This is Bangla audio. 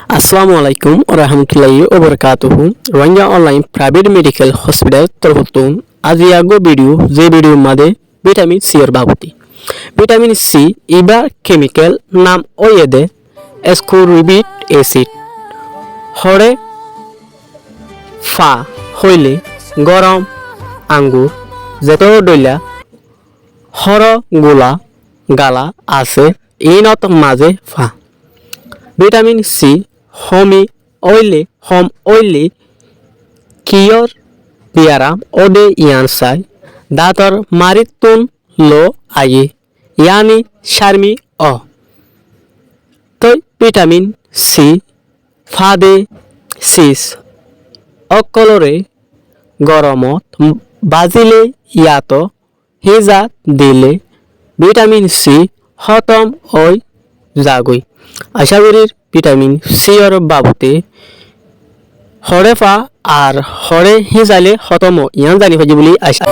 আসসালামু আলাইকুম ওরহামতুল্লাহি ওবরকাতুহু Rohingya online private medical hospital তরফতুন আজি আগো ভিডিওमध्ये ভিটামিন সি এর বাবতি ভিটামিন সি ইবা কেমিক্যাল নাম ওয়েদে এসকোরিবিক অ্যাসিড হরে ফা হইলে গরম আঙ্গুর যেত দইলা হর গোলা গালা আছে ইনত মাঝে ফা ভিটামিন সি হম অইলি কিয়র পিয়ারাম ওদে ইয়ানসাই দাঁতর মারিতুন লো আয়ে ইয়ানি শারমি অ তৈ ভিটামিন সি ফাদে সিস অকলরে গরমত বাজিলে ইয়াত হিজা দিলে ভিটামিন সি খতম ওই যাগই আশা করি ভিটামিন সি এর বাবতে হরে ফা আর হরে হিজালে খতম ইয়ান জানি ফাজি বলি আশা